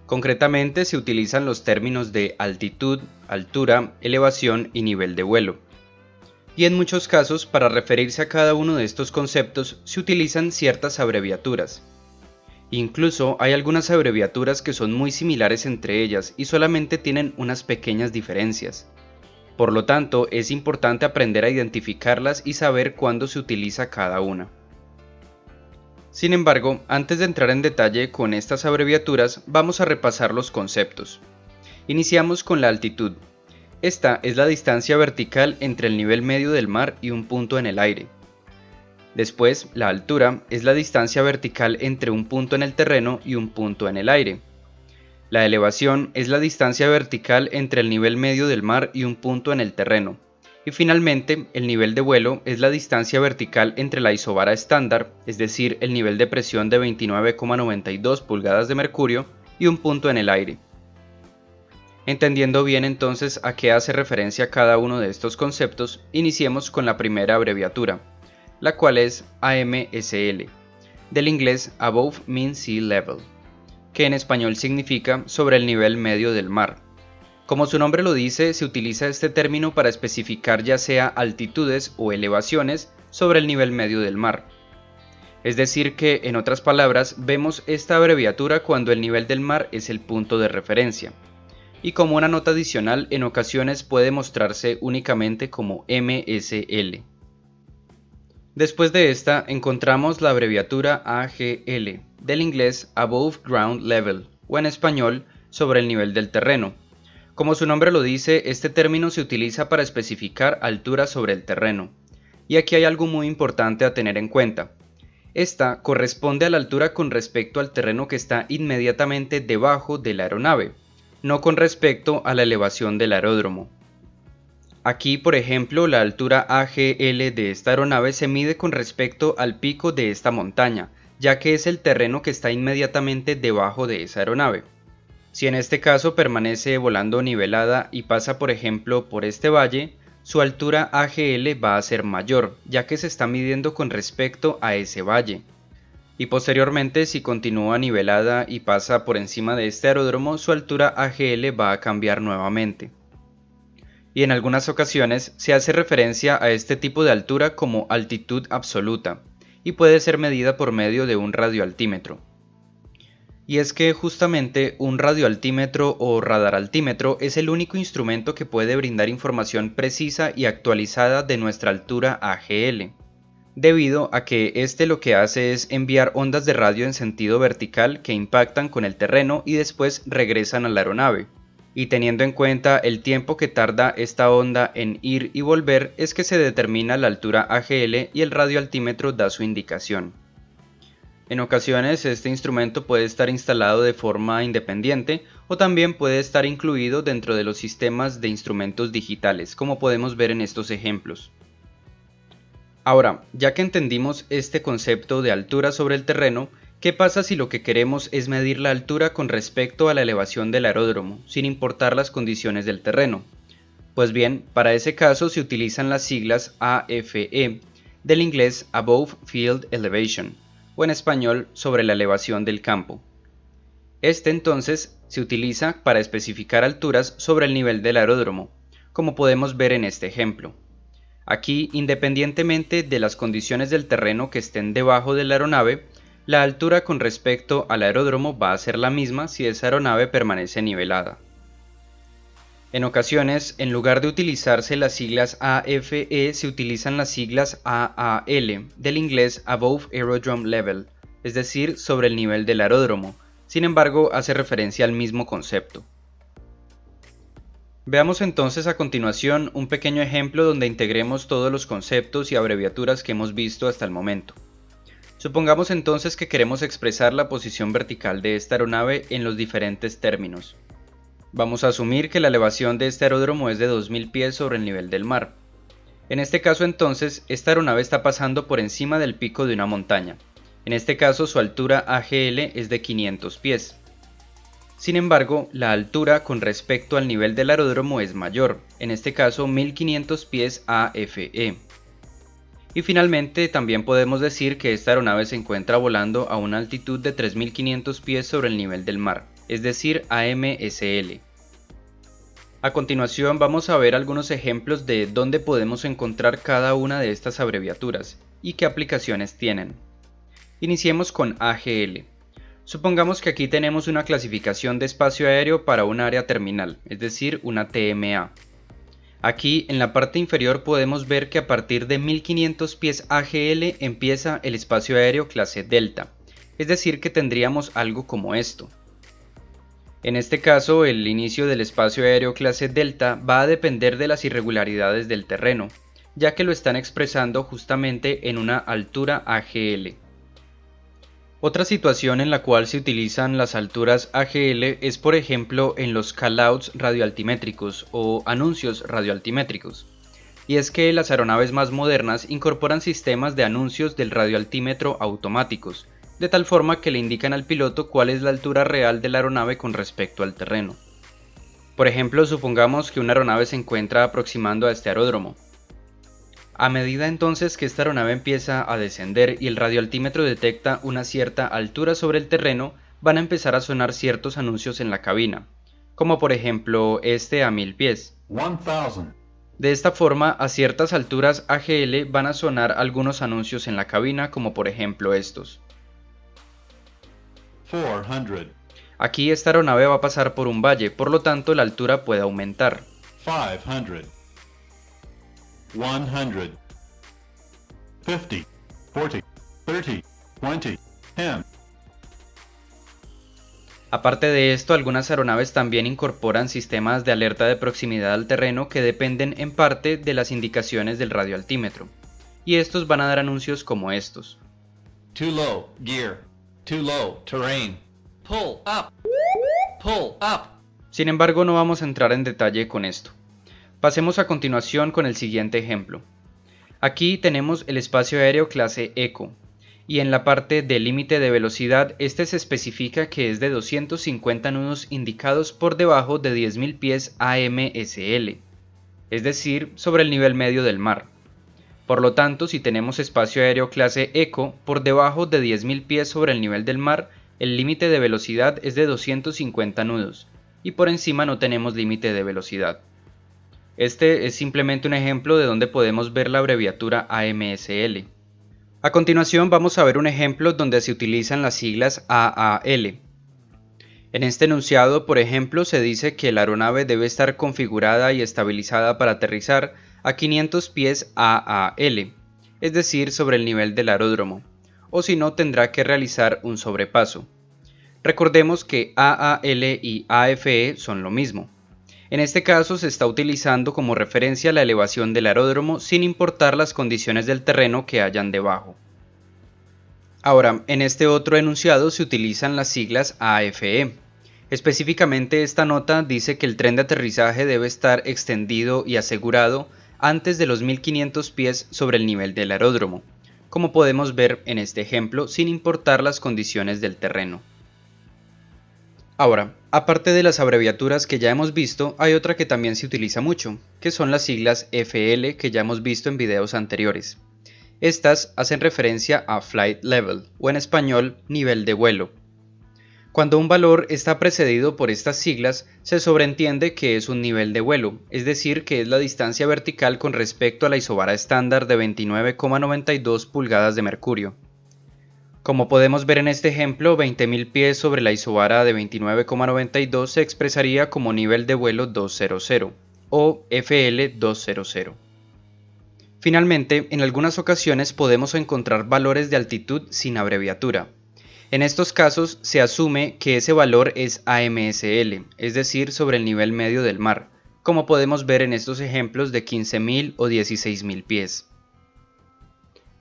Concretamente se utilizan los términos de altitud, altura, elevación y nivel de vuelo. Y en muchos casos, para referirse a cada uno de estos conceptos, se utilizan ciertas abreviaturas. Incluso hay algunas abreviaturas que son muy similares entre ellas y solamente tienen unas pequeñas diferencias. Por lo tanto, es importante aprender a identificarlas y saber cuándo se utiliza cada una. Sin embargo, antes de entrar en detalle con estas abreviaturas, vamos a repasar los conceptos. Iniciamos con la altitud. Esta es la distancia vertical entre el nivel medio del mar y un punto en el aire. Después, la altura es la distancia vertical entre un punto en el terreno y un punto en el aire. La elevación es la distancia vertical entre el nivel medio del mar y un punto en el terreno. Y finalmente, el nivel de vuelo es la distancia vertical entre la isobara estándar, es decir, el nivel de presión de 29,92 pulgadas de mercurio, y un punto en el aire. Entendiendo bien entonces a qué hace referencia cada uno de estos conceptos, iniciemos con la primera abreviatura, la cual es AMSL, del inglés Above Mean Sea Level, que en español significa sobre el nivel medio del mar. Como su nombre lo dice, se utiliza este término para especificar ya sea altitudes o elevaciones sobre el nivel medio del mar. Es decir que, en otras palabras, vemos esta abreviatura cuando el nivel del mar es el punto de referencia. Y como una nota adicional, en ocasiones puede mostrarse únicamente como MSL. Después de esta encontramos la abreviatura AGL, del inglés Above Ground Level, o en español, sobre el nivel del terreno. Como su nombre lo dice, este término se utiliza para especificar altura sobre el terreno. Y aquí hay algo muy importante a tener en cuenta. Esta corresponde a la altura con respecto al terreno que está inmediatamente debajo de la aeronave, no con respecto a la elevación del aeródromo. Aquí, por ejemplo, la altura AGL de esta aeronave se mide con respecto al pico de esta montaña, ya que es el terreno que está inmediatamente debajo de esa aeronave. Si en este caso permanece volando nivelada y pasa, por ejemplo, por este valle, su altura AGL va a ser mayor, ya que se está midiendo con respecto a ese valle. Y posteriormente, si continúa nivelada y pasa por encima de este aeródromo, su altura AGL va a cambiar nuevamente. Y en algunas ocasiones se hace referencia a este tipo de altura como altitud absoluta, y puede ser medida por medio de un radioaltímetro. Y es que justamente un radioaltímetro o radaraltímetro es el único instrumento que puede brindar información precisa y actualizada de nuestra altura AGL. Debido a que este lo que hace es enviar ondas de radio en sentido vertical que impactan con el terreno y después regresan a la aeronave. Y teniendo en cuenta el tiempo que tarda esta onda en ir y volver, es que se determina la altura AGL y el radioaltímetro da su indicación. En ocasiones este instrumento puede estar instalado de forma independiente o también puede estar incluido dentro de los sistemas de instrumentos digitales, como podemos ver en estos ejemplos. Ahora, ya que entendimos este concepto de altura sobre el terreno, ¿qué pasa si lo que queremos es medir la altura con respecto a la elevación del aeródromo, sin importar las condiciones del terreno? Pues bien, para ese caso se utilizan las siglas AFE, del inglés Above Field Elevation, o en español, sobre la elevación del campo. Este entonces se utiliza para especificar alturas sobre el nivel del aeródromo, como podemos ver en este ejemplo. Aquí, independientemente de las condiciones del terreno que estén debajo de la aeronave, la altura con respecto al aeródromo va a ser la misma si esa aeronave permanece nivelada. En ocasiones, en lugar de utilizarse las siglas AFE, se utilizan las siglas AAL, del inglés Above Aerodrome Level, es decir, sobre el nivel del aeródromo. Sin embargo, hace referencia al mismo concepto. Veamos entonces a continuación un pequeño ejemplo donde integremos todos los conceptos y abreviaturas que hemos visto hasta el momento. Supongamos entonces que queremos expresar la posición vertical de esta aeronave en los diferentes términos. Vamos a asumir que la elevación de este aeródromo es de 2000 pies sobre el nivel del mar. En este caso entonces, esta aeronave está pasando por encima del pico de una montaña. En este caso su altura AGL es de 500 pies. Sin embargo, la altura con respecto al nivel del aeródromo es mayor, en este caso 1500 pies AFE. Y finalmente también podemos decir que esta aeronave se encuentra volando a una altitud de 3500 pies sobre el nivel del mar, es decir, AMSL. A continuación vamos a ver algunos ejemplos de dónde podemos encontrar cada una de estas abreviaturas y qué aplicaciones tienen. Iniciemos con AGL. Supongamos que aquí tenemos una clasificación de espacio aéreo para un área terminal, es decir, una TMA. Aquí en la parte inferior podemos ver que a partir de 1500 pies AGL empieza el espacio aéreo clase Delta, es decir que tendríamos algo como esto. En este caso, el inicio del espacio aéreo clase Delta va a depender de las irregularidades del terreno, ya que lo están expresando justamente en una altura AGL. Otra situación en la cual se utilizan las alturas AGL es por ejemplo en los callouts radioaltimétricos o anuncios radioaltimétricos. Y es que las aeronaves más modernas incorporan sistemas de anuncios del radioaltímetro automáticos, de tal forma que le indican al piloto cuál es la altura real de la aeronave con respecto al terreno. Por ejemplo, supongamos que una aeronave se encuentra aproximando a este aeródromo. A medida entonces que esta aeronave empieza a descender y el radioaltímetro detecta una cierta altura sobre el terreno, van a empezar a sonar ciertos anuncios en la cabina, como por ejemplo este a 1000 pies. 1000. De esta forma, a ciertas alturas AGL van a sonar algunos anuncios en la cabina, como por ejemplo estos. 400. Aquí esta aeronave va a pasar por un valle, por lo tanto la altura puede aumentar. 500. 100. 50. 40. 30. 20. 10. Aparte de esto, algunas aeronaves también incorporan sistemas de alerta de proximidad al terreno que dependen en parte de las indicaciones del radioaltímetro, y estos van a dar anuncios como estos. Too low, gear. Too low, terrain. Pull up. Pull up. Sin embargo, no vamos a entrar en detalle con esto. Pasemos a continuación con el siguiente ejemplo. Aquí tenemos el espacio aéreo clase ECO, y en la parte de límite de velocidad este se especifica que es de 250 nudos indicados por debajo de 10.000 pies AMSL, es decir, sobre el nivel medio del mar. Por lo tanto, si tenemos espacio aéreo clase ECO por debajo de 10.000 pies sobre el nivel del mar, el límite de velocidad es de 250 nudos, y por encima no tenemos límite de velocidad. Este es simplemente un ejemplo de donde podemos ver la abreviatura AMSL. A continuación vamos a ver un ejemplo donde se utilizan las siglas AAL. En este enunciado, por ejemplo, se dice que la aeronave debe estar configurada y estabilizada para aterrizar a 500 pies AAL, es decir, sobre el nivel del aeródromo, o si no tendrá que realizar un sobrepaso. Recordemos que AAL y AFE son lo mismo. En este caso se está utilizando como referencia la elevación del aeródromo sin importar las condiciones del terreno que hayan debajo. Ahora, en este otro enunciado se utilizan las siglas AFE. Específicamente esta nota dice que el tren de aterrizaje debe estar extendido y asegurado antes de los 1500 pies sobre el nivel del aeródromo, como podemos ver en este ejemplo sin importar las condiciones del terreno. Ahora, aparte de las abreviaturas que ya hemos visto, hay otra que también se utiliza mucho, que son las siglas FL que ya hemos visto en videos anteriores. Estas hacen referencia a Flight Level, o en español, nivel de vuelo. Cuando un valor está precedido por estas siglas, se sobreentiende que es un nivel de vuelo, es decir, que es la distancia vertical con respecto a la isobara estándar de 29,92 pulgadas de mercurio. Como podemos ver en este ejemplo, 20.000 pies sobre la isobara de 29,92 se expresaría como nivel de vuelo 200 o FL 200. Finalmente, en algunas ocasiones podemos encontrar valores de altitud sin abreviatura. En estos casos se asume que ese valor es AMSL, es decir, sobre el nivel medio del mar, como podemos ver en estos ejemplos de 15.000 o 16.000 pies.